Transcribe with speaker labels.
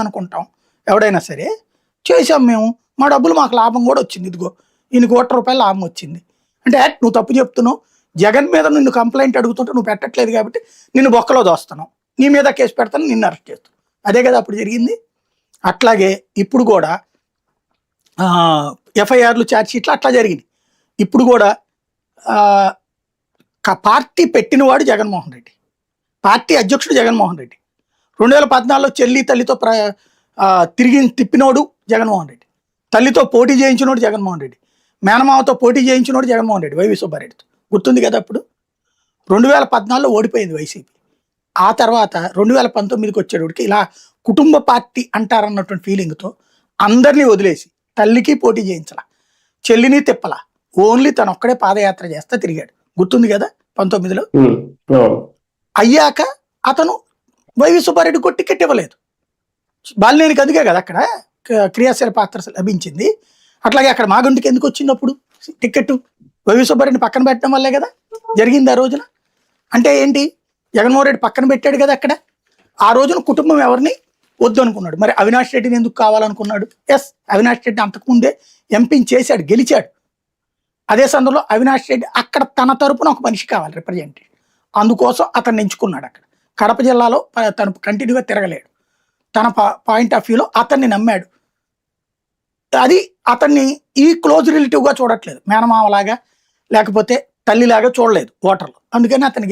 Speaker 1: అనుకుంటాం ఎవడైనా సరే. చేసాం మేము, మా డబ్బులు మాకు లాభం కూడా వచ్చింది. ఇదిగో ఈయన ₹1,00,00,000 లాభం వచ్చింది అంటే నువ్వు తప్పు చెప్తున్నావు, జగన్ మీద నిన్ను కంప్లైంట్ అడుగుతుంటే నువ్వు పెట్టట్లేదు కాబట్టి నిన్ను బొక్కలో దోస్తున్నావు, నీ మీద కేసు పెడతాను, నిన్ను అరెస్ట్ చేస్తాను. అదే కదా అప్పుడు జరిగింది. అట్లాగే ఇప్పుడు కూడా ఎఫ్ఐఆర్లు, ఛార్జ్షీట్లు అట్లా జరిగింది. ఇప్పుడు కూడా పార్టీ పెట్టినవాడు జగన్మోహన్ రెడ్డి, పార్టీ అధ్యక్షుడు జగన్మోహన్ రెడ్డి. 2014లో చెల్లి తల్లితో తిప్పినోడు జగన్మోహన్ రెడ్డి, తల్లితో పోటీ చేయించినోడు జగన్మోహన్ రెడ్డి, మేనమావతో పోటీ చేయించినోడు జగన్మోహన్ రెడ్డి వైవి సుబ్బారెడ్డితో. గుర్తుంది కదా. అప్పుడు 2014లో ఓడిపోయింది వైసీపీ. ఆ తర్వాత 2019కి వచ్చేటోడికి ఇలా కుటుంబ పార్టీ అంటారన్నటువంటి ఫీలింగ్తో అందరినీ వదిలేసి తల్లికి పోటీ చేయించాల, చెల్లిని తిప్పల, ఓన్లీ తను ఒక్కడే పాదయాత్ర చేస్తా తిరిగాడు. గుర్తుంది కదా 19లో. అయ్యాక అతను వైవి సుబ్బారెడ్డికి టికెట్ ఇవ్వలేదు. బాలినేనికి అందుకే కదా అక్కడ క్రియాశీల పాత్ర లభించింది. అట్లాగే అక్కడ మాగుంటికి ఎందుకు వచ్చింది అప్పుడు టికెట్? వైవి సుబ్బారెడ్డిని పక్కన పెట్టడం వల్లే కదా జరిగింది ఆ రోజున. అంటే ఏంటి, జగన్మోహన్ రెడ్డి పక్కన పెట్టాడు కదా అక్కడ. ఆ రోజున కుటుంబం ఎవరిని వద్దు అనుకున్నాడు. మరి అవినాష్ రెడ్డిని ఎందుకు కావాలనుకున్నాడు? ఎస్, అవినాష్ రెడ్డి అంతకుముందే ఎంపీని చేశాడు, గెలిచాడు. అదే సందర్భంలో అవినాష్ రెడ్డి అక్కడ తన తరపున ఒక మనిషి కావాలి రిప్రజెంటేటివ్, అందుకోసం అతన్ని ఎంచుకున్నాడు. అక్కడ కడప జిల్లాలో తను కంటిన్యూగా తిరగలేడు. తన పాయింట్ ఆఫ్ వ్యూలో అతన్ని నమ్మాడు. అది అతన్ని ఈ క్లోజ్ రిలేటివ్గా చూడట్లేదు, మేనమామలాగా లేకపోతే తల్లిలాగా చూడలేదు ఓటర్లు. అందుకని అతన్ని